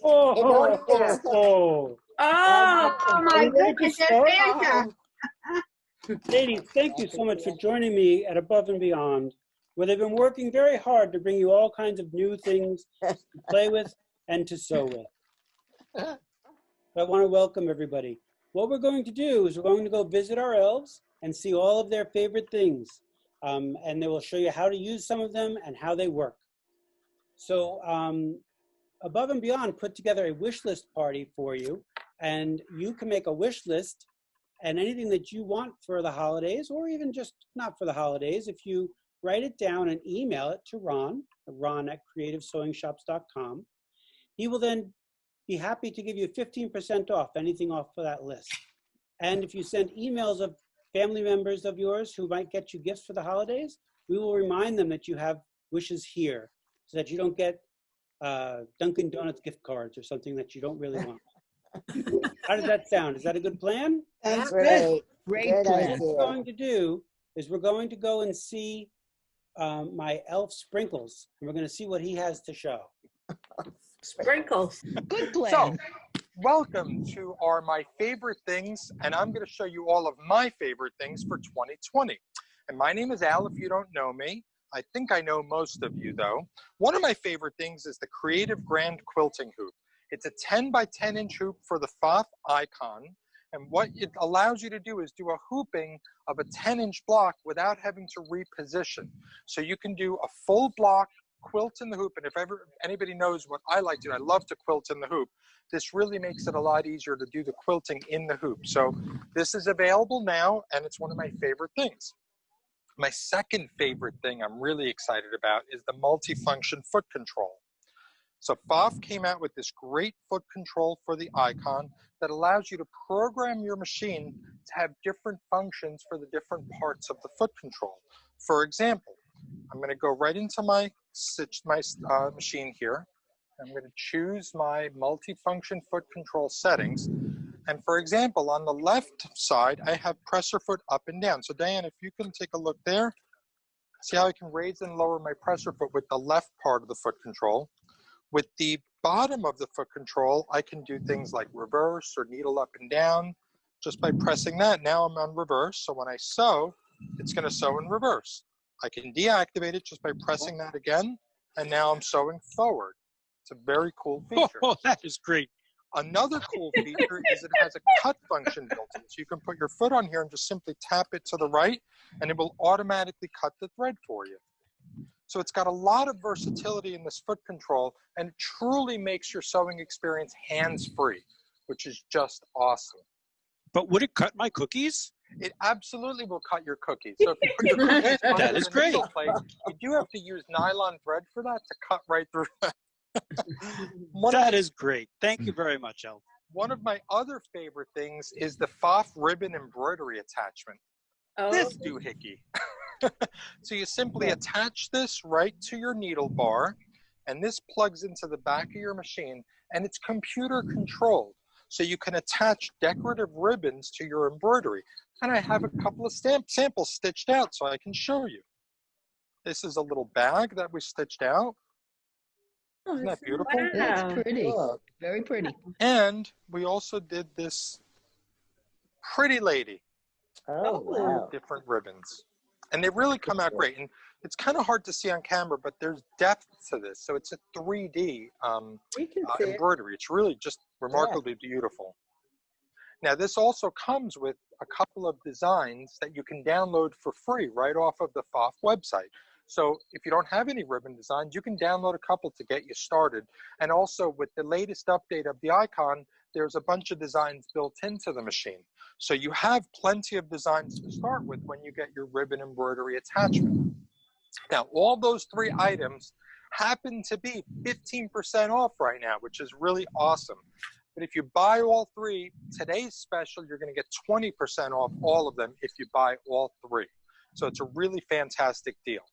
Oh, In ho, order ho, to- ho. Oh, my Are we ready to goodness, it's start? Santa. Ladies, thank you so much for joining me at Above and Beyond, where they've been working very hard to bring you all kinds of new things to play with and to sew with. I want to welcome everybody. What we're going to do is we're going to go visit our elves and see all of their favorite things. And they will show you how to use some of them and how they work. So Above and Beyond put together a wish list party for you, and you can make a wish list and anything that you want for the holidays, or even just not for the holidays. If you write it down and email it to Ron at creativesewingshops.com, he will then be happy to give you 15% off anything off of that list. And if you send emails of family members of yours who might get you gifts for the holidays, we will remind them that you have wishes here so that you don't get Dunkin' Donuts gift cards or something that you don't really want. How does that sound? Is that a good plan? that's Great. great Good plan. What we're going to do is we're going to go and see my elf Sprinkles, and we're going to see what he has to show. Sprinkles. Good plan. So, welcome to our My Favorite Things, and I'm going to show you all of my favorite things for 2020. And my name is Al, if you don't know me. I think I know most of you, though. One of my favorite things is the Creative Grand Quilting Hoop. It's a 10 by 10 inch hoop for the FOF icon, and what it allows you to do is do a hooping of a 10-inch block without having to reposition. So you can do a full block quilt in the hoop, and if ever anybody knows what I like to do, I love to quilt in the hoop. This really makes it a lot easier to do the quilting in the hoop. So this is available now, and it's one of my favorite things. My second favorite thing I'm really excited about is the multifunction foot control. So FOF came out with this great foot control for the icon that allows you to program your machine to have different functions for the different parts of the foot control. For example, I'm going to go right into my machine here. I'm going to choose my multifunction foot control settings. And for example, on the left side, I have presser foot up and down. So Diane, if you can take a look there, see how I can raise and lower my presser foot with the left part of the foot control. With the bottom of the foot control, I can do things like reverse or needle up and down just by pressing that. Now I'm on reverse. So when I sew, it's going to sew in reverse. I can deactivate it just by pressing that again. And now I'm sewing forward. It's a very cool feature. Oh, that is great. Another cool feature is it has a cut function built in. So you can put your foot on here and just simply tap it to the right, and it will automatically cut the thread for you. So it's got a lot of versatility in this foot control, and it truly makes your sewing experience hands-free, which is just awesome. But would it cut my cookies? It absolutely will cut your cookies. So if you put your cookies under That is the great. needle plate, you do have to use nylon thread for that to cut right through. That is great. Thank you very much, Elf. One of my other favorite things is the FOF ribbon embroidery attachment. Oh. This doohickey. So you simply attach this right to your needle bar, and this plugs into the back of your machine, and it's computer controlled. So you can attach decorative ribbons to your embroidery. And I have a couple of samples stitched out so I can show you. This is a little bag that we stitched out. Isn't that beautiful? That's pretty. Cool. Very pretty. And we also did this pretty lady. Oh, wow. Different ribbons. And they really come out great. And it's kind of hard to see on camera, but there's depth to this. So it's a 3D embroidery. It's really just remarkably beautiful. Now, this also comes with a couple of designs that you can download for free right off of the FOF website. So if you don't have any ribbon designs, you can download a couple to get you started. And also with the latest update of the icon, there's a bunch of designs built into the machine. So you have plenty of designs to start with when you get your ribbon embroidery attachment. Now, all those three items happen to be 15% off right now, which is really awesome. But if you buy all three, today's special, you're going to get 20% off all of them if you buy all three. So it's a really fantastic deal.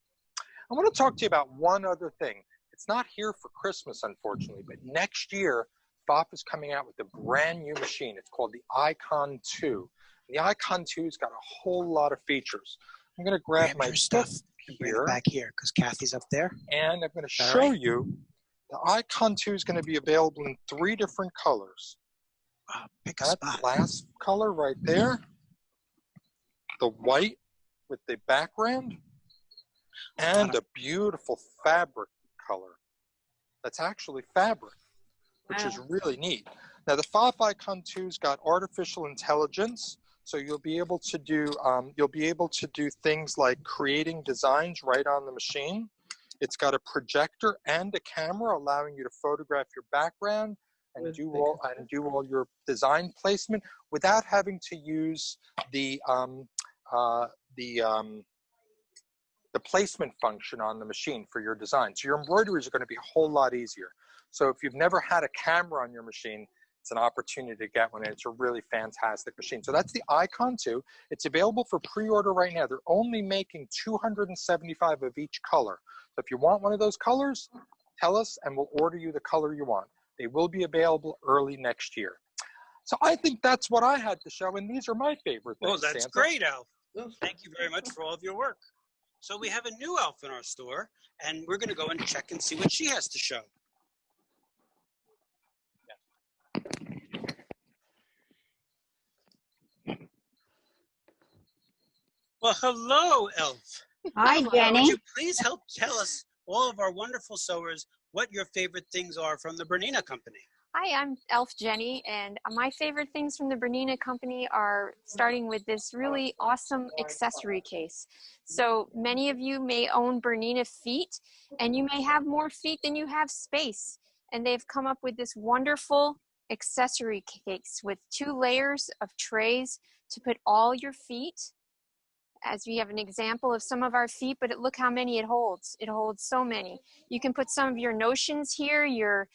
I want to talk to you about one other thing. It's not here for Christmas, unfortunately, but next year, FOF is coming out with a brand new machine. It's called the Icon 2. The Icon 2's got a whole lot of features. I'm going to grab my stuff here. back here because Kathy's up there. And I'm going to show you The Icon 2 is going to be available in 3 different colors. Pick a That spot. last color right there, the white with the background, and a beautiful fabric color. That's actually fabric, which is really neat. Now the 5 Icon 2's got artificial intelligence, so you'll be able to do things like creating designs right on the machine. It's got a projector and a camera allowing you to photograph your background and do all your design placement without having to use the placement function on the machine for your design. So your embroideries are going to be a whole lot easier. So if you've never had a camera on your machine, it's an opportunity to get one, and it's a really fantastic machine. So that's the Icon 2. It's available for pre-order right now. They're only making 275 of each color. So if you want one of those colors, tell us and we'll order you the color you want. They will be available early next year. So I think that's what I had to show, and these are my favorite things. Well, that's Santa. great, Elf. Thank you very much for all of your work. So we have a new elf in our store, and we're going to go and check and see what she has to show. Well, hello, Elf. Hi, Would Jenny. you please help tell us, all of our wonderful sewers, what your favorite things are from the Bernina Company? Hi, I'm Elf Jenny, and my favorite things from the Bernina Company are starting with this really awesome accessory case. So many of you may own Bernina feet, and you may have more feet than you have space. And they've come up with this wonderful accessory case with 2 layers of trays to put all your feet. As we have an example of some of our feet, but look how many it holds. It holds so many. You can put some of your notions here, your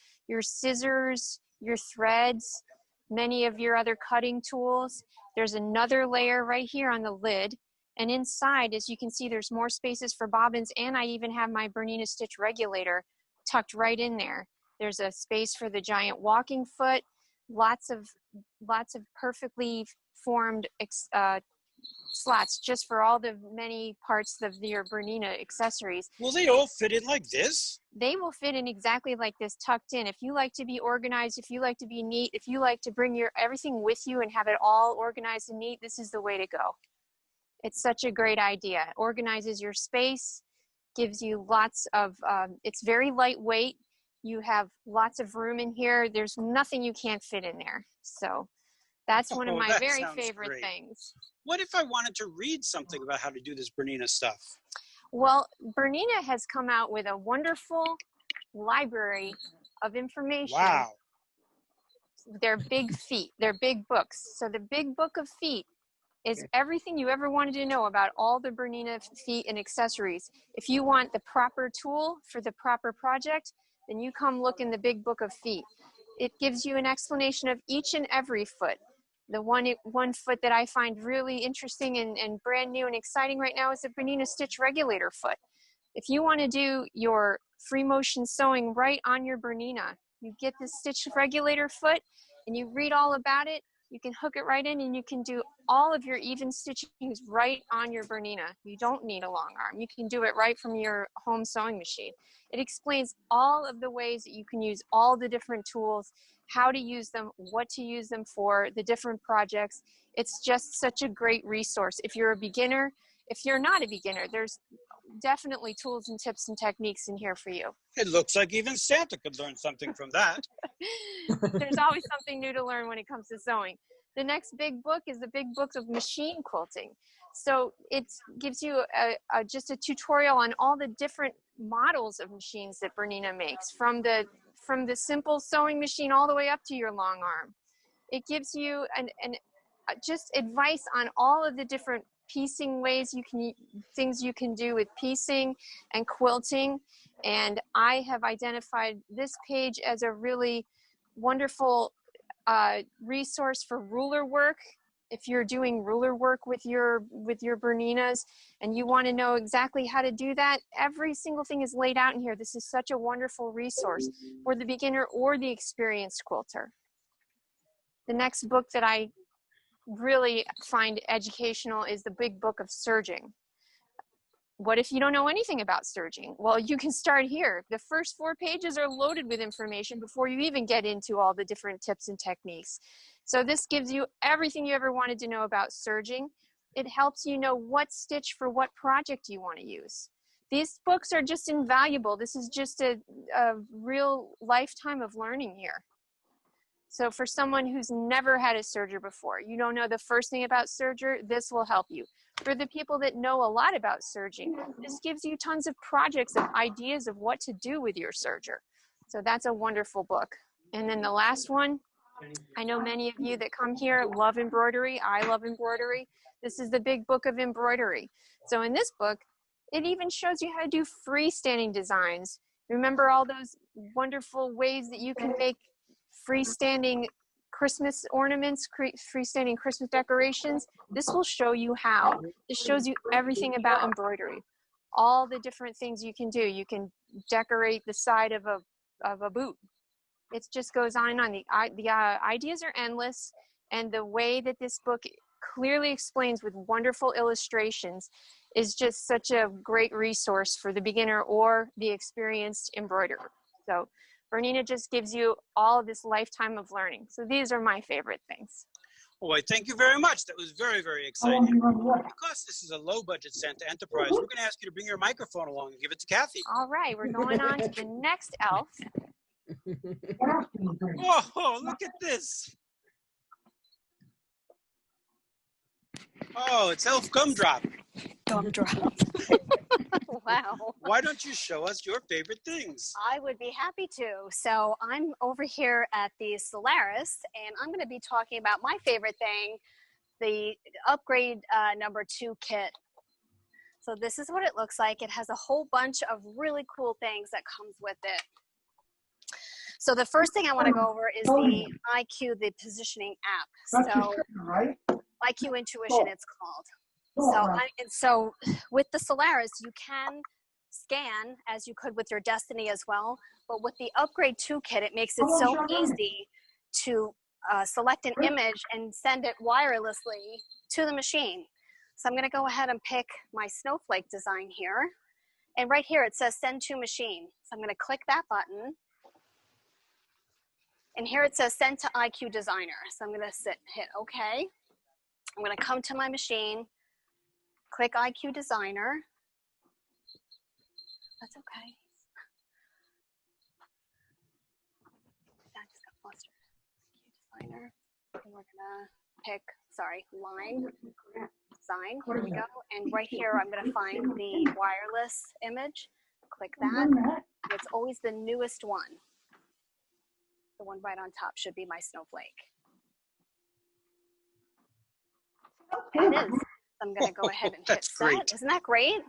scissors, your threads, many of your other cutting tools. There's another layer right here on the lid. And inside, as you can see, there's more spaces for bobbins, and I even have my Bernina stitch regulator tucked right in there. There's a space for the giant walking foot, lots of perfectly formed slots just for all the many parts of your Bernina accessories. Will they all fit in like this? They will fit in exactly like this, tucked in. If you like to be organized, if you like to be neat, if you like to bring your everything with you and have it all organized and neat, this is the way to go. It's such a great idea. It organizes your space, gives you lots of, it's very lightweight. You have lots of room in here. There's nothing you can't fit in there. So that's one of my very favorite things. What if I wanted to read something about how to do this Bernina stuff? Well, Bernina has come out with a wonderful library of information. Wow. They're big feet. They're big books. So the big book of feet is everything you ever wanted to know about all the Bernina feet and accessories. If you want the proper tool for the proper project, then you come look in the big book of feet. It gives you an explanation of each and every foot. The one foot that I find really interesting and brand new and exciting right now is the Bernina stitch regulator foot. If you want to do your free motion sewing right on your Bernina, you get this stitch regulator foot and you read all about it. You can hook it right in and you can do all of your even stitchings right on your Bernina. You don't need a long arm. You can do it right from your home sewing machine. It explains all of the ways that you can use all the different tools, how to use them, what to use them for, the different projects. It's just such a great resource. If you're a beginner, if you're not a beginner, there's definitely tools and tips and techniques in here for you. It looks like even Santa could learn something from that. There's always something new to learn when it comes to sewing. The next big book is the big book of machine quilting. So it gives you just a tutorial on all the different models of machines that Bernina makes, from the simple sewing machine all the way up to your long arm. It gives you just advice on all of the different piecing ways things you can do with piecing and quilting. And I have identified this page as a really wonderful resource for ruler work. If you're doing ruler work with your Berninas and you want to know exactly how to do that, every single thing is laid out in here. This is such a wonderful resource for the beginner or the experienced quilter. The next book that I really find educational is the big book of serging. What if you don't know anything about serging? Well, you can start here. The first 4 pages are loaded with information before you even get into all the different tips and techniques. So this gives you everything you ever wanted to know about serging. It helps you know what stitch for what project you want to use. These books are just invaluable. This is just a real lifetime of learning here. So for someone who's never had a serger before, you don't know the first thing about serger, this will help you. For the people that know a lot about serging, this gives you tons of projects and ideas of what to do with your serger. So that's a wonderful book. And then the last one, I know many of you that come here love embroidery. I love embroidery. This is the big book of embroidery. So in this book, it even shows you how to do freestanding designs. Remember all those wonderful ways that you can make freestanding Christmas ornaments, freestanding Christmas decorations? This will show you how. This shows you everything about embroidery. All the different things you can do. You can decorate the side of a boot. It just goes on and on. The ideas are endless, and the way that this book clearly explains with wonderful illustrations is just such a great resource for the beginner or the experienced embroiderer. So Bernina just gives you all of this lifetime of learning. So these are my favorite things. Boy, thank you very much. That was very, very exciting. Because this is a low-budget Santa enterprise, we're going to ask you to bring your microphone along and give it to Kathy. All right, we're going on to the next elf. Whoa, look at this. Oh, it's Elf Gumdrop. Gumdrop. Wow. Why don't you show us your favorite things? I would be happy to. So I'm over here at the Solaris, and I'm going to be talking about my favorite thing, the upgrade number 2 kit. So this is what it looks like. It has a whole bunch of really cool things that comes with it. So the first thing I want to go over is the IQ, the positioning app. So IQ Intuition, it's called. So with the Solaris, you can scan as you could with your Destiny as well. But with the Upgrade 2 kit, it makes it so easy to select an image and send it wirelessly to the machine. So I'm going to go ahead and pick my snowflake design here. And right here, it says Send to Machine. So I'm going to click that button. And here it says Send to IQ Designer. So I'm going to hit OK. I'm going to come to my machine, click IQ Designer. That's okay. I just got flustered. IQ Designer. And we're going to pick, line design. Here we go. And right here, I'm going to find the wireless image. Click that. And it's always the newest one. The one right on top should be my snowflake. It is. I'm going to go ahead and hit set. Great. Isn't that great?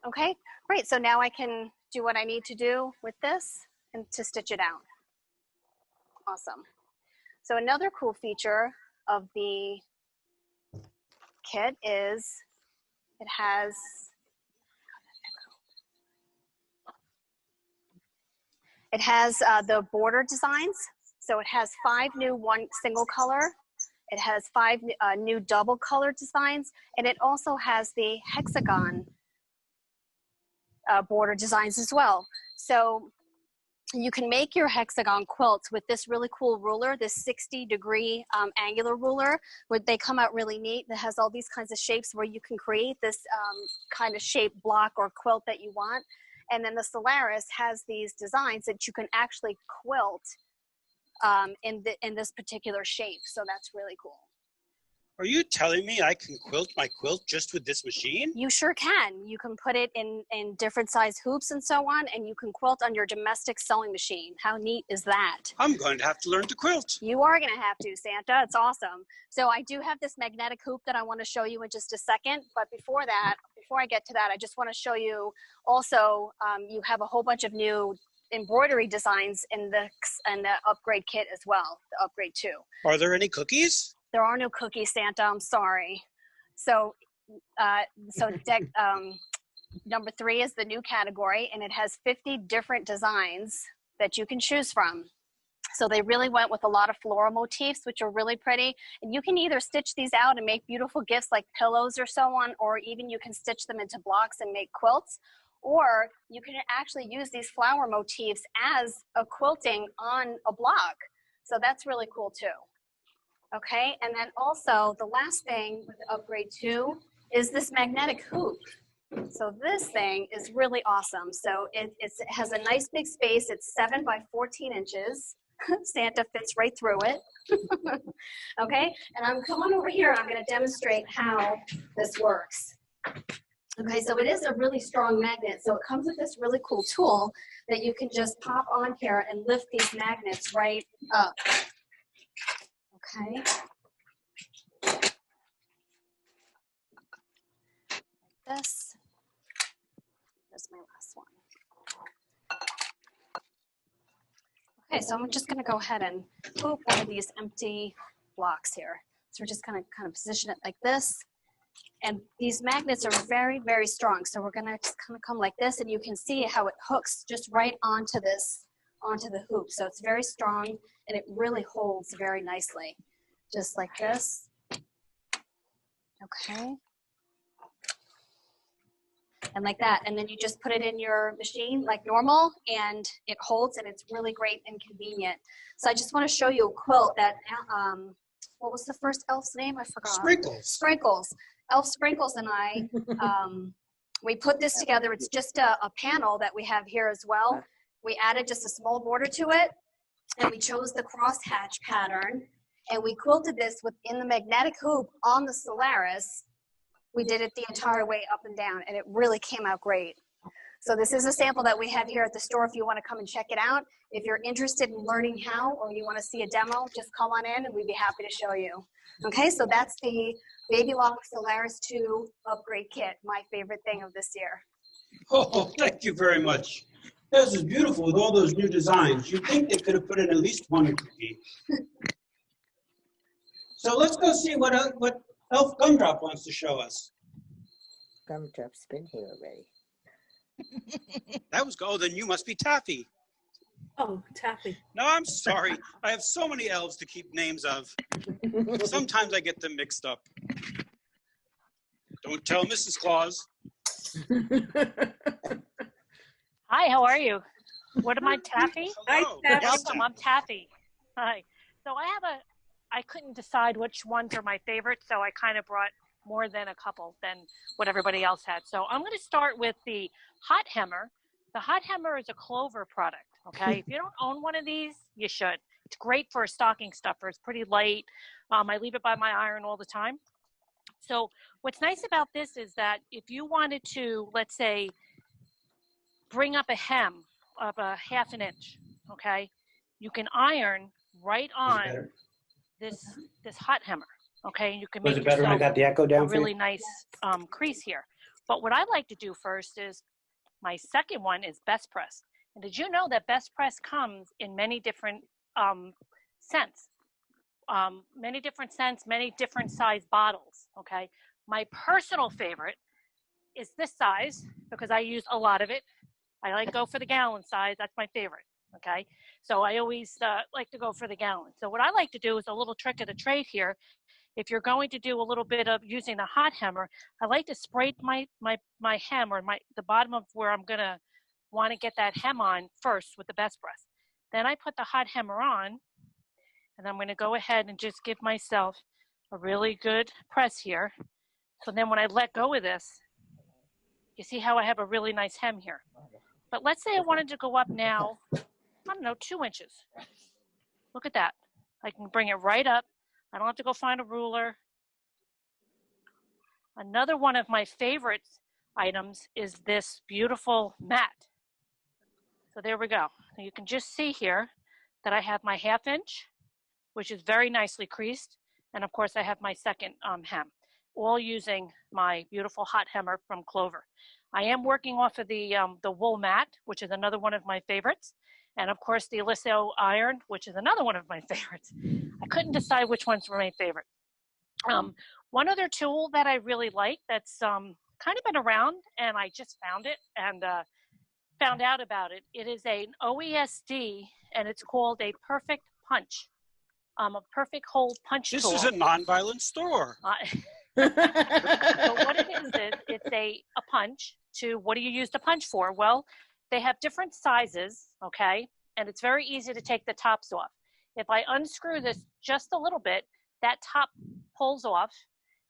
Okay, great. So now I can do what I need to do with this and to stitch it out. Awesome. So another cool feature of the kit is it has the border designs. So it has 5 new single color. It has 5 new double color designs, and it also has the hexagon border designs as well. So you can make your hexagon quilts with this really cool ruler, this 60-degree angular ruler, where they come out really neat. That has all these kinds of shapes where you can create this kind of shape block or quilt that you want. And then the Solaris has these designs that you can actually quilt in this particular shape. So that's really cool. Are you telling me I can quilt my quilt just with this machine? You sure can. You can put it in different size hoops and so on, and you can quilt on your domestic sewing machine. How neat is that? I'm going to have to learn to quilt. You are going to have to, Santa. It's awesome. So I do have this magnetic hoop that I want to show you in just a second. But before I get to that, I just want to show you also, you have a whole bunch of new embroidery designs in the upgrade kit as well, the upgrade 2. Are there any cookies? There are no cookies, Santa. I'm sorry. So, number 3 is the new category, and it has 50 different designs that you can choose from. So they really went with a lot of floral motifs, which are really pretty. And you can either stitch these out and make beautiful gifts like pillows or so on, or even you can stitch them into blocks and make quilts. Or you can actually use these flower motifs as a quilting on a block. So that's really cool too. Okay, and then also the last thing with upgrade 2 is this magnetic hoop. So this thing is really awesome. So it has a nice big space. It's 7 by 14 inches. Santa fits right through it. Okay, and I'm coming over here and I'm going to demonstrate how this works. Okay, so it is a really strong magnet. So it comes with this really cool tool that you can just pop on here and lift these magnets right up. Okay. This. Here's my last one. Okay, so I'm just going to go ahead and move one of these empty blocks here. So we're just going to kind of position it like this. And these magnets are very, very strong. So we're going to just kind of come like this, and you can see how it hooks just right onto the hoop. So it's very strong, and it really holds very nicely. Just like this. Okay. And like that. And then you just put it in your machine like normal, and it holds, and it's really great and convenient. So I just want to show you a quilt that, what was the first elf's name? I forgot. Sprinkles. Sprinkles. Elf Sprinkles and I, we put this together. It's just a panel that we have here as well. We added just a small border to it, and we chose the crosshatch pattern, and we quilted this within the magnetic hoop on the Solaris. We did it the entire way up and down, and it really came out great. So this is a sample that we have here at the store if you want to come and check it out. If you're interested in learning how, or you want to see a demo, just call on in and we'd be happy to show you. Okay, so that's the Baby Lock Solaris 2 upgrade kit, my favorite thing of this year. Oh, thank you very much. This is beautiful with all those new designs. You'd think they could have put in at least one cookie. So let's go see what Elf Gumdrop wants to show us. Gumdrop's been here already. That was gold, then you must be Taffy. Oh, Taffy. No, I'm sorry. I have so many elves to keep names of. Sometimes I get them mixed up. Don't tell Mrs. Claus. Hi, how are you? What am I, Taffy? Hello. Hi, Taffy. Welcome, I'm Taffy. Hi. So I couldn't decide which ones are my favorites, so I kind of brought more than a couple than what everybody else had. So I'm going to start with the Hot Hemmer. The Hot Hemmer is a Clover product, okay? If you don't own one of these, you should. It's great for a stocking stuffer. It's pretty light. I leave it by my iron all the time. So what's nice about this is that if you wanted to, let's say, bring up a hem of a ½ an inch, okay, you can iron right on this Hot Hemmer, okay? You can make Was it better when I got the echo down a for you? really nice crease here. But what I like to do first is, my second one is Best Press. And did you know that Best Press comes in many different scents? Many different size bottles, okay? My personal favorite is this size because I use a lot of it. I like to go for the gallon size. That's my favorite, okay? So I always like to go for the gallon. So what I like to do is a little trick of the trade here. If you're going to do a little bit of using the Hot Hemmer, I like to spray my hem or the bottom of where I'm gonna want to get that hem on first with the Best Press. Then I put the Hot Hemmer on, and I'm gonna go ahead and just give myself a really good press here. So then when I let go of this, you see how I have a really nice hem here. But let's say I wanted to go up now, I don't know, 2 inches. Look at that. I can bring it right up. I don't have to go find a ruler. Another one of my favorite items is this beautiful mat. So there we go. You can just see here that I have my ½ inch, which is very nicely creased. And of course I have my second hem, all using my beautiful Hot Hemmer from Clover. I am working off of the wool mat, which is another one of my favorites. And of course the Aliso iron, which is another one of my favorites. I couldn't decide which ones were my favorite. One other tool that I really like that's kind of been around, and I just found it, and found out about it. It is an OESD, and it's called a perfect punch, a perfect hole punch This tool. is a nonviolent store. So what it is it's a punch to, what do you use the punch for? Well, they have different sizes, okay? And it's very easy to take the tops off. If I unscrew this just a little bit, that top pulls off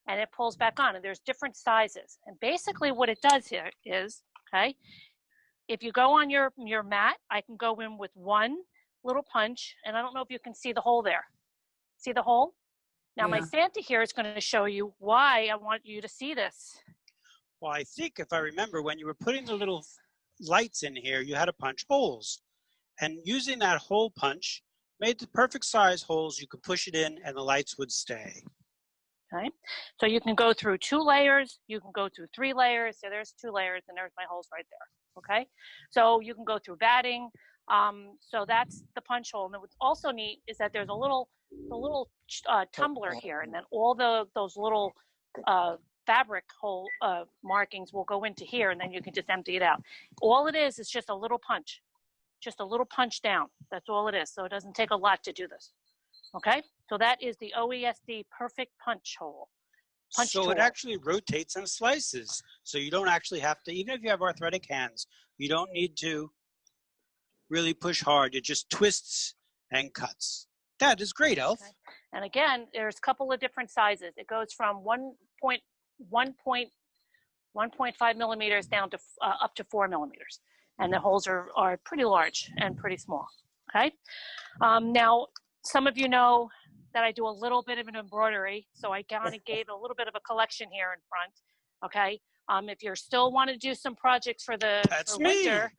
and it pulls back on, and there's different sizes. And basically what it does here is, okay, if you go on your mat, I can go in with one little punch, and I don't know if you can see the hole there. See the hole? Now my Santa here is going to show you why I want you to see this. Well, I think if I remember, when you were putting the little lights in here, you had to punch holes. And using that hole punch made the perfect size holes. You could push it in and the lights would stay. Okay, so you can go through 2 layers, you can go through 3 layers. So there's 2 layers and there's my holes right there. Okay, so you can go through batting. So that's the punch hole. And what's also neat is that there's a little tumbler here, and then all those little fabric hole markings will go into here, and then you can just empty it out. All it is just a little punch down. That's all it is. So it doesn't take a lot to do this. Okay, so that is the OESD perfect punch hole. So it actually rotates and slices. So you don't actually have to, even if you have arthritic hands, you don't need to really push hard. It just twists and cuts. That is great, Elf. Okay. And again, there's a couple of different sizes. It goes from 1.5 millimeters down to up to 4 millimeters. And the holes are pretty large and pretty small. Okay. Now, some of you know that I do a little bit of an embroidery, so I kind of gave a little bit of a collection here in front. Okay. If you still want to do some projects for the winter,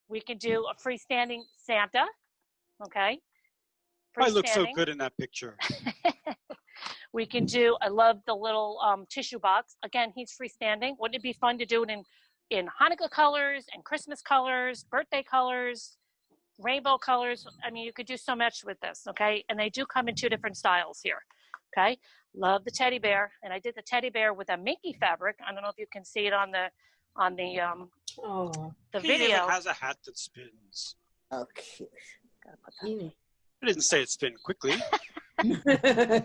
we can do a freestanding Santa. Okay. I look so good in that picture. We can do, I love the little tissue box. Again, he's freestanding. Wouldn't it be fun to do it in Hanukkah colors and Christmas colors, birthday colors, rainbow colors? I mean, you could do so much with this, okay? And they do come in 2 different styles here, okay? Love the teddy bear, and I did the teddy bear with a Mickey fabric. I don't know if you can see it on the video. He even has a hat that spins. Oh, cute. I didn't say it spin quickly. And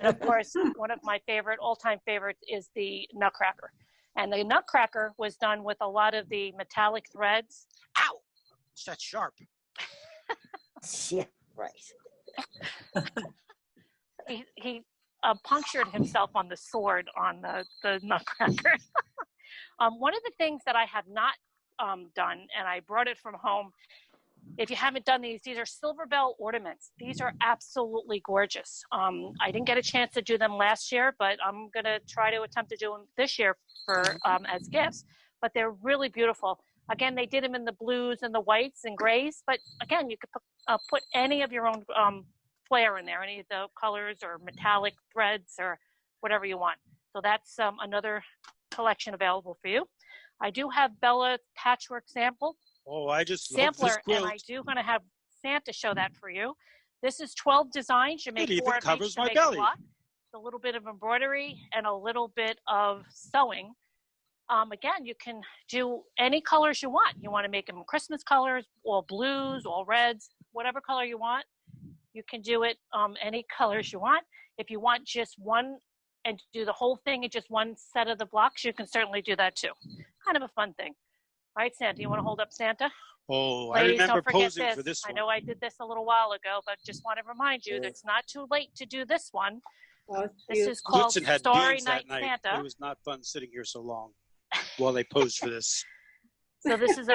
of course, one of my all-time favorites is the Nutcracker. And the Nutcracker was done with a lot of the metallic threads. Ow! That's sharp. Yeah, right. He punctured himself on the sword on the Nutcracker. One of the things that I have not done, and I brought it from home, if you haven't done these are silver bell ornaments. These are absolutely gorgeous. I didn't get a chance to do them last year, but I'm going to try to attempt to do them this year for as gifts. But they're really beautiful. Again, they did them in the blues and the whites and grays. But again, you could put any of your own flair in there, any of the colors or metallic threads or whatever you want. So that's another collection available for you. I do have Bella's patchwork sample. Oh, I just sampler, love this quilt. And I do going to have Santa show that for you. This is 12 designs. You make 4 of each to make a block. A little bit of embroidery and a little bit of sewing. Again, you can do any colors you want. You want to make them Christmas colors, all blues, all reds, whatever color you want. You can do it any colors you want. If you want just one and do the whole thing in just one set of the blocks, you can certainly do that too. Kind of a fun thing. All right, Santa, you want to hold up Santa? Oh, Ladies, I remember posing this. for this one. I know I did this a little while ago, but just want to remind you that it's not too late to do this one. This is called Lutzen had Starry beans Night that night. Santa. It was not fun sitting here so long while they posed for this. So this is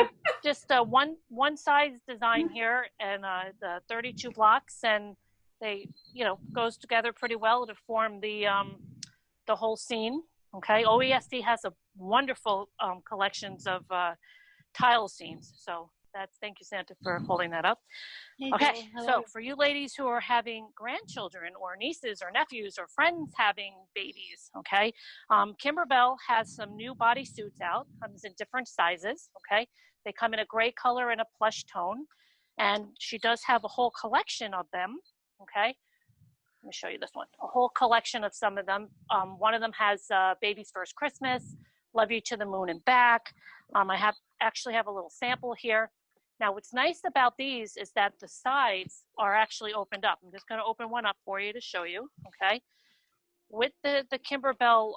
just a one size design here, and the 32 blocks, and they goes together pretty well to form the whole scene. Okay, OESD has a wonderful collections of tile scenes. So thank you, Santa, for holding that up. Okay, so for you ladies who are having grandchildren or nieces or nephews or friends having babies, okay, Kimberbell has some new bodysuits out. Comes in different sizes, okay. They come in a gray color and a plush tone, and she does have a whole collection of them, okay. Let me show you this one. A whole collection of some of them. One of them has Baby's First Christmas, Love You to the Moon and Back. I actually have a little sample here. Now, what's nice about these is that the sides are actually opened up. I'm just going to open one up for you to show you, okay? With the Kimberbell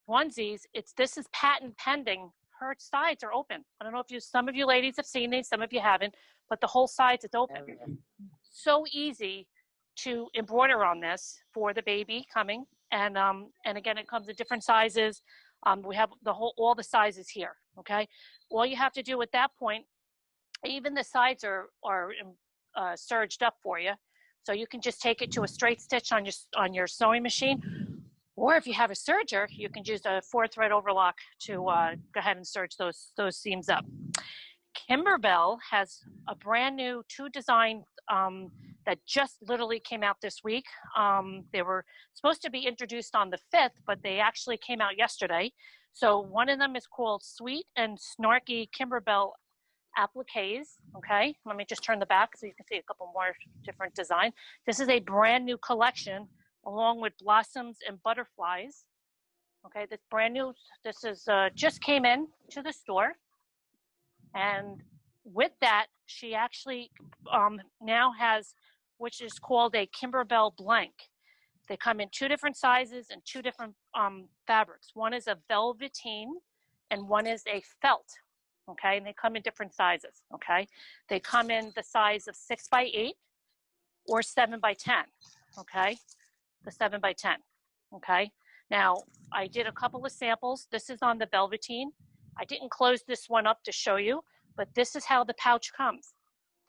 onesies, this is patent pending. Her sides are open. I don't know if some of you ladies have seen these, some of you haven't, but the whole sides is open. So easy to embroider on this for the baby coming, and again, it comes in different sizes. We have all the sizes here. Okay, all you have to do at that point, even the sides are serged up for you, so you can just take it to a straight stitch on your sewing machine, or if you have a serger, you can use a 4-thread overlock to go ahead and serge those seams up. Kimberbell has a brand new 2 design that just literally came out this week. They were supposed to be introduced on the 5th, but they actually came out yesterday. So one of them is called Sweet and Snarky Kimberbell Appliques. Okay, let me just turn the back so you can see a couple more different designs. This is a brand new collection along with Blossoms and Butterflies. Okay, this brand new, this is just came in to the store. And with that, she actually now has, which is called a Kimberbell Blank. They come in 2 different sizes and 2 different fabrics. One is a velveteen and one is a felt. Okay, and they come in different sizes. Okay, they come in the size of 6x8 or 7x10. Okay, the 7x10. Okay, now I did a couple of samples. This is on the velveteen. I didn't close this one up to show you, but this is how the pouch comes.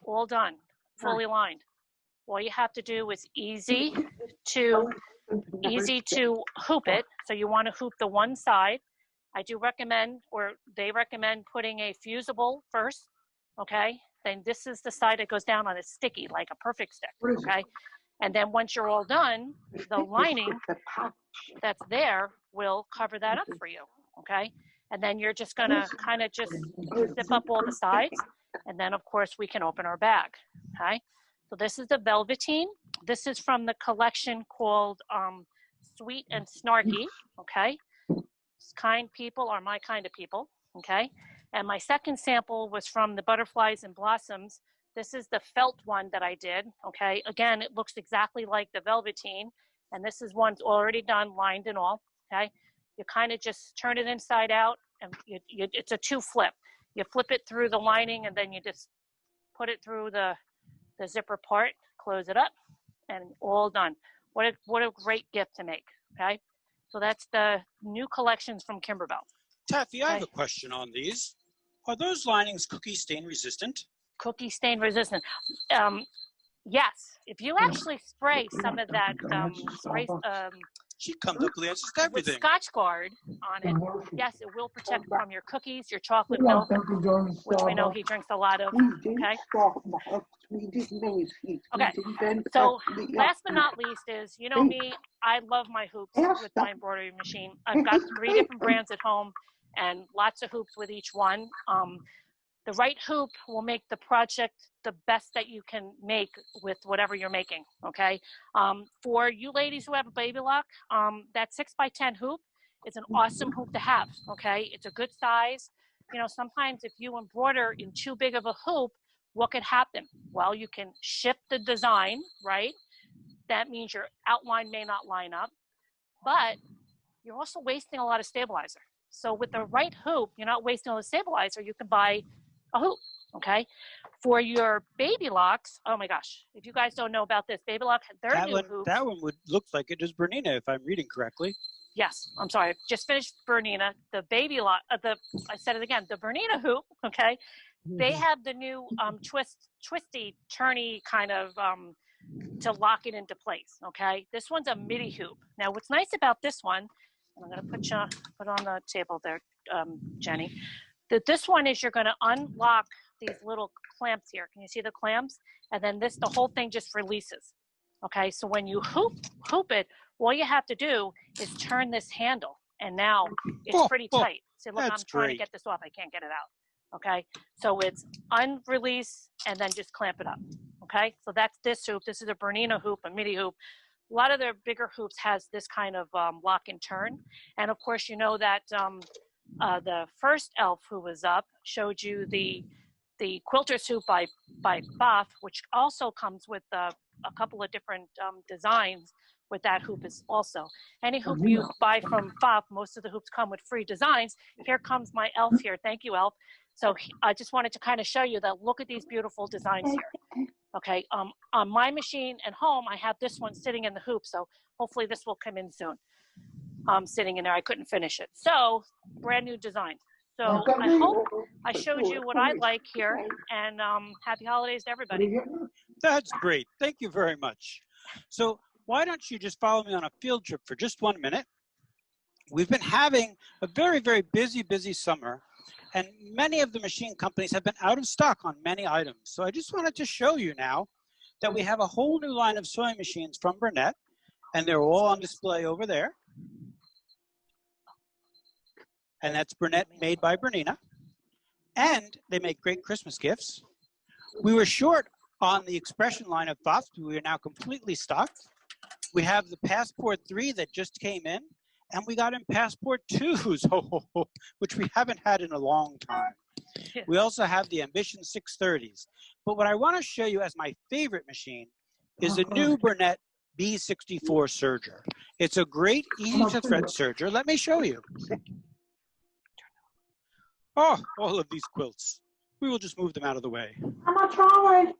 All done, fully lined. All you have to do is easy to hoop it. So you want to hoop the one side. I do recommend, or they recommend, putting a fusible first, okay? Then this is the side that goes down on a sticky, like a perfect stick, okay? And then once you're all done, the lining that's there will cover that up for you, okay? And then you're just gonna kind of just zip up all the sides. And then of course we can open our bag, okay? So this is the velveteen. This is from the collection called Sweet and Snarky, okay? Kind people are my kind of people, okay? And my second sample was from the Butterflies and Blossoms. This is the felt one that I did, okay? Again, it looks exactly like the velveteen, and this is one's already done, lined and all, okay? You kind of just turn it inside out, and it's a 2 flip. You flip it through the lining, and then you just put it through the zipper part, close it up, and all done. What a great gift to make, okay? So that's the new collections from Kimberbell. Taffy, I have a question on these. Are those linings cookie stain resistant? Cookie stain resistant. Yes, if you actually spray some of that She comes up with the answers to everything. with Scotch Guard on it, yes, it will protect from your cookies, your chocolate milk, which we know he drinks a lot of, okay? Okay, so last but not least is, you know me, I love my hoops with my embroidery machine. I've got 3 different brands at home and lots of hoops with each one. The right hoop will make the project the best that you can make with whatever you're making, okay? For you ladies who have a baby lock, that 6x10 hoop is an awesome hoop to have, okay? It's a good size. You know, sometimes if you embroider in too big of a hoop, what could happen? Well, you can shift the design, right? That means your outline may not line up, but you're also wasting a lot of stabilizer. So with the right hoop, you're not wasting all the stabilizer. You can buy a hoop, okay? For your baby locks, oh my gosh, if you guys don't know about this, baby lock, their new hoop. That one would look like it is Bernina, if I'm reading correctly. Yes, I'm sorry, I just finished Bernina. The baby lock, I said it again, the Bernina hoop, okay? They have the new twisty, turny kind of to lock it into place, okay? This one's a midi hoop. Now, what's nice about this one, and I'm gonna put on the table there, Jenny, that this one is you're gonna unlock these little clamps here. Can you see the clamps? And then the whole thing just releases, okay? So when you hoop it, all you have to do is turn this handle, and now it's pretty tight. See, look, I'm trying to get this off, I can't get it out. Okay, so it's unrelease and then just clamp it up. Okay, so that's this hoop. This is a Bernina hoop, a midi hoop. A lot of their bigger hoops has this kind of lock and turn. And of course, you know that the first elf who was up showed you the quilter's hoop by Boff, which also comes with a couple of different designs with that hoop is also. Any hoop you buy from Boff, most of the hoops come with free designs. Here comes my elf here. Thank you, elf. So I just wanted to kind of show you that look at these beautiful designs here. Okay, on my machine at home, I have this one sitting in the hoop, so hopefully this will come in soon. Sitting in there, I couldn't finish it. So, brand new design. So I hope I showed you what I like here, and happy holidays to everybody. That's great. Thank you very much. So why don't you just follow me on a field trip for just 1 minute? We've been having a very, very busy summer, and many of the machine companies have been out of stock on many items. So I just wanted to show you now that we have a whole new line of sewing machines from Burnett, and they're all on display over there. And that's Burnett made by Bernina. And they make great Christmas gifts. We were short on the expression line of Boff. We are now completely stocked. We have the Passport 3 that just came in. And we got in Passport 2s, which we haven't had in a long time. We also have the Ambition 630s. But what I want to show you as my favorite machine is a new Burnett B64 serger. It's a great, easy to thread serger. Let me show you. Oh, all of these quilts. We will just move them out of the way. I'm not trying.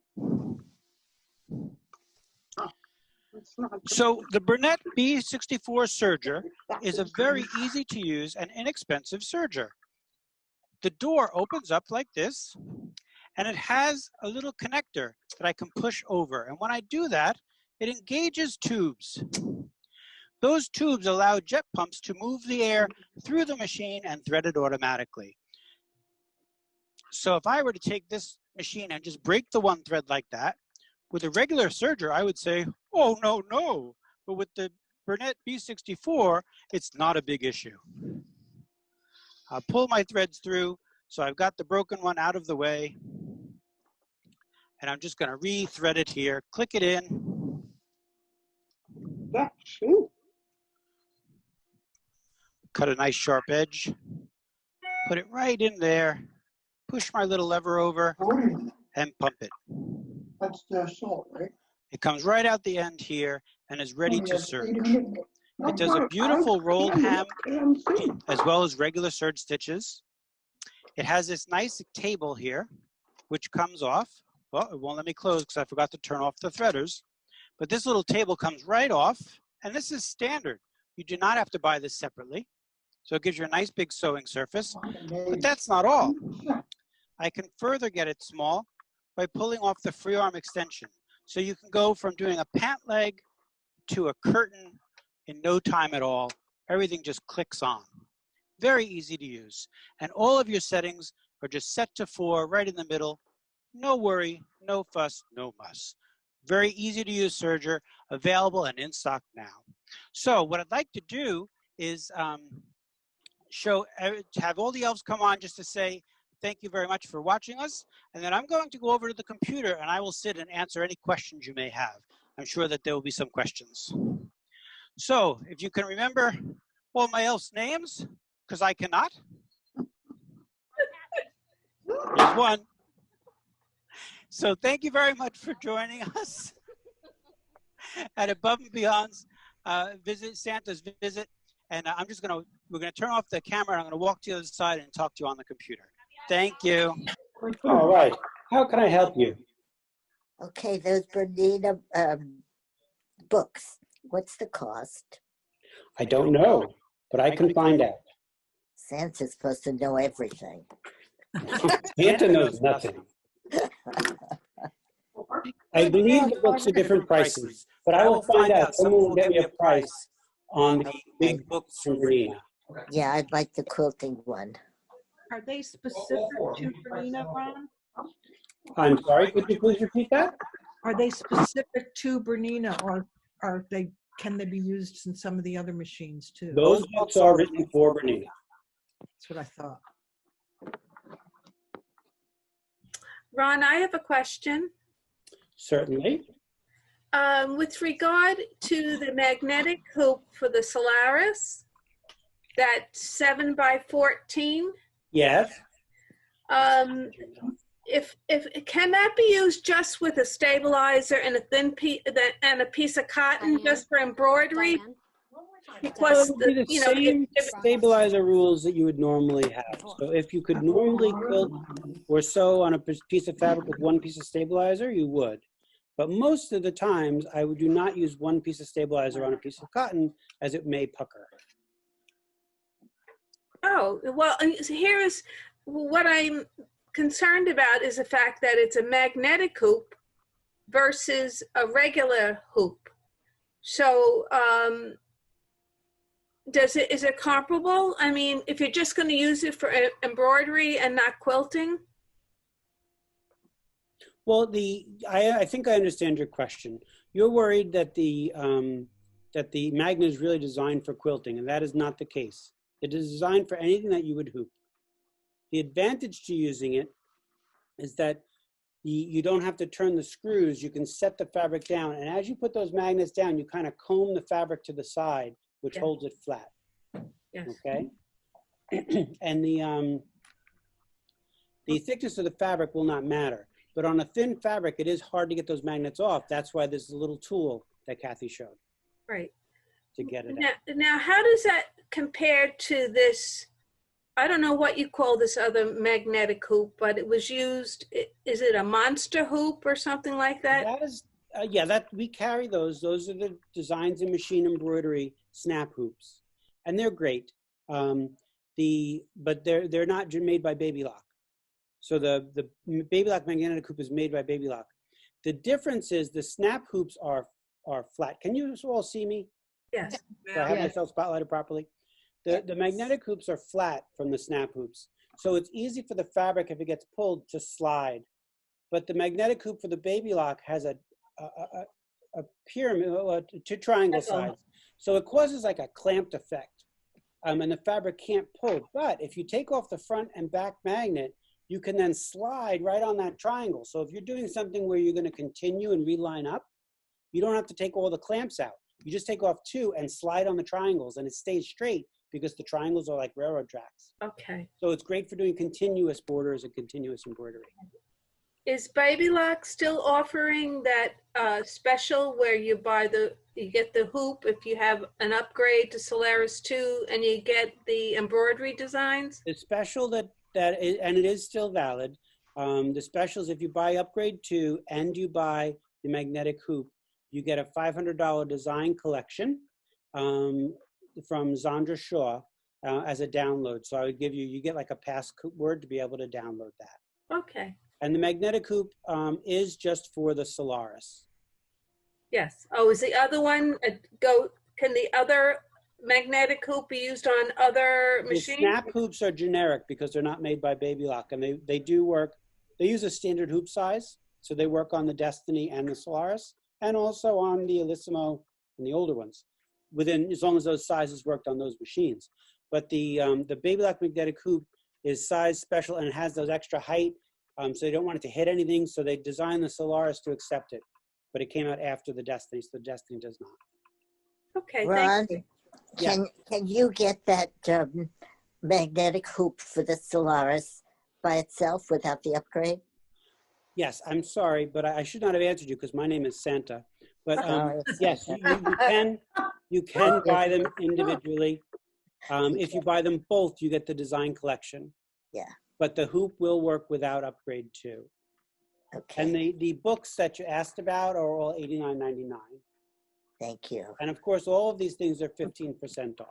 So the Burnett B64 serger is a very easy to use and inexpensive serger. The door opens up like this, and it has a little connector that I can push over. And when I do that, it engages tubes. Those tubes allow jet pumps to move the air through the machine and thread it automatically. So if I were to take this machine and just break the one thread like that, with a regular serger, I would say, oh, no. But with the Burnett B64, it's not a big issue. I'll pull my threads through, so I've got the broken one out of the way. And I'm just going to re-thread it here, click it in. Yeah, shoot. Cut a nice sharp edge. Put it right in there. Push my little lever over and pump it. That's the salt, right? It comes right out the end here and is ready to serge. It does a beautiful rolled hem as well as regular serge stitches. It has this nice table here, which comes off. Well, it won't let me close because I forgot to turn off the threaders. But this little table comes right off, and this is standard. You do not have to buy this separately. So it gives you a nice big sewing surface. But that's not all. I can further get it small by pulling off the free arm extension. So you can go from doing a pant leg to a curtain in no time at all. Everything just clicks on. Very easy to use. And all of your settings are just set to 4 right in the middle. No worry, no fuss, no muss. Very easy to use serger, available and in stock now. So what I'd like to do is have all the elves come on just to say thank you very much for watching us. And then I'm going to go over to the computer and I will sit and answer any questions you may have. I'm sure that there will be some questions. So if you can remember all my elves' names, because I cannot. There's one. So thank you very much for joining us at Above and Beyond's Santa's visit. And we're gonna turn off the camera and I'm gonna walk to the other side and talk to you on the computer. Thank you. All right. How can I help you? Okay, those Bernina books. What's the cost? I don't know, but I can find out. Santa's supposed to know everything. Santa knows nothing. I believe the books are different prices, but I will find out. Someone will get me a price on the big books from Bernina. Yeah, I'd like the quilting one. Are they specific to Bernina, Ron? I'm sorry, could you please repeat that? Are they specific to Bernina, or can they be used in some of the other machines too? Those books are written for Bernina. That's what I thought. Ron, I have a question. Certainly. With regard to the magnetic hoop for the Solaris, that 7 by 14. Yes. If can that be used just with a stabilizer and a thin piece and a piece of cotton Diane? just for embroidery? Diane? So Because it would be the same stabilizer rules that you would normally have. So if you could normally quilt or sew on a piece of fabric with one piece of stabilizer, you would. But most of the times, I do not use one piece of stabilizer on a piece of cotton, as it may pucker. Oh, well, here's what I'm concerned about is the fact that it's a magnetic hoop versus a regular hoop. So, is it comparable? I mean, if you're just going to use it for embroidery and not quilting? Well, I think I understand your question. You're worried that the magnet is really designed for quilting, and that is not the case. It is designed for anything that you would hoop. The advantage to using it is that you don't have to turn the screws. You can set the fabric down, and as you put those magnets down, you kind of comb the fabric to the side, which holds it flat. Yes. Okay. And the thickness of the fabric will not matter. But on a thin fabric, it is hard to get those magnets off. That's why there's a little tool that Kathy showed. Right. To get it out. Now, how does that compare to this? I don't know what you call this other magnetic hoop, but it was used. Is it a monster hoop or something like that? That is, yeah. That we carry those. Those are the designs in machine embroidery snap hoops, and they're great. But they're not made by Baby Lock. So the Baby Lock magnetic hoop is made by Baby Lock. The difference is the snap hoops are flat. Can you all see me? Yes. Do I have myself spotlighted properly? The magnetic hoops are flat from the snap hoops. So it's easy for the fabric, if it gets pulled, to slide. But the magnetic hoop for the Baby Lock has a pyramid, two triangle sides. So it causes like a clamped effect. And the fabric can't pull. But if you take off the front and back magnet, you can then slide right on that triangle. So if you're doing something where you're going to continue and reline up, you don't have to take all the clamps out. You just take off two and slide on the triangles, and it stays straight because the triangles are like railroad tracks. Okay. So it's great for doing continuous borders and continuous embroidery. Is Baby Lock still offering that special where you get the hoop if you have an upgrade to Solaris 2 and you get the embroidery designs? The special and it is still valid. The special is if you buy upgrade 2 and you buy the magnetic hoop, you get a $500 design collection from Zandra Shaw as a download. So I would give you get like a password to be able to download that. Okay. And the magnetic hoop is just for the Solaris. Yes. Oh, is the other one can the other magnetic hoop be used on other machines? The snap hoops are generic because they're not made by Baby Lock, and they do work. They use a standard hoop size, so they work on the Destiny and the Solaris, and also on the Elissimo and the older ones, as long as those sizes worked on those machines. But the Baby Lock magnetic hoop is size special and it has those extra height, so they don't want it to hit anything. So they designed the Solaris to accept it, but it came out after the Destiny, so the Destiny does not. Okay, Ron, thank you. can you get that magnetic hoop for the Solaris by itself without the upgrade? Yes, I'm sorry, but I should not have answered you because my name is Santa. But Sorry, yes, Santa. you can buy them individually. If you buy them both, you get the design collection. Yeah. But the hoop will work without upgrade 2. Okay. And the books that you asked about are all $89.99. Thank you. And of course, all of these things are 15% off.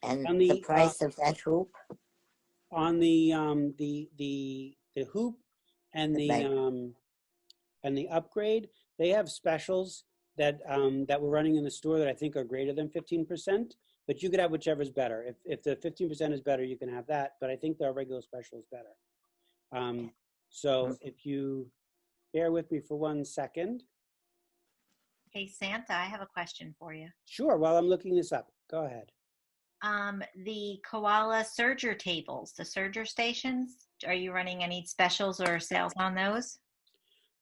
And On the price of that hoop? On the hoop and the upgrade, they have specials that we're running in the store that I think are greater than 15%. But you could have whichever's better. If the 15% is better, you can have that. But I think their regular special is better. So if you bear with me for 1 second. Hey, Santa, I have a question for you. Sure, while I'm looking this up, go ahead. The koala serger tables, the serger stations, are you running any specials or sales on those?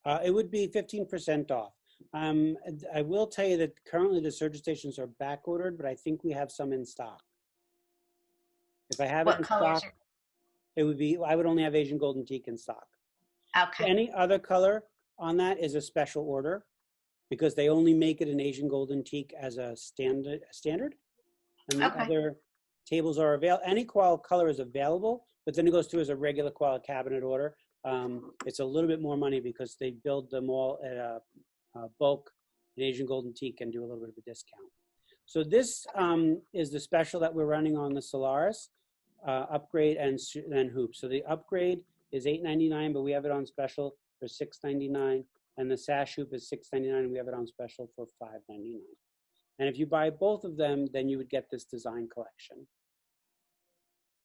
It would be 15% off. I will tell you that currently the surge stations are back ordered, but I think we have some in stock. If I have it What in colors stock, it would be, I would only have Asian Golden Teak in stock. are, okay. Any other color on that is a special order because they only make it in Asian Golden Teak as a standard. And the Okay. other tables are available. Any koala color is available, but then it goes through as a regular koala cabinet order. It's a little bit more money because they build them all at a bulk in Asian Golden Teak and do a little bit of a discount. So this is the special that we're running on the Solaris upgrade and hoop. So the upgrade is $8.99, but we have it on special for $6.99, and the sash hoop is $6.99, and we have it on special for $5.99. And if you buy both of them, then you would get this design collection.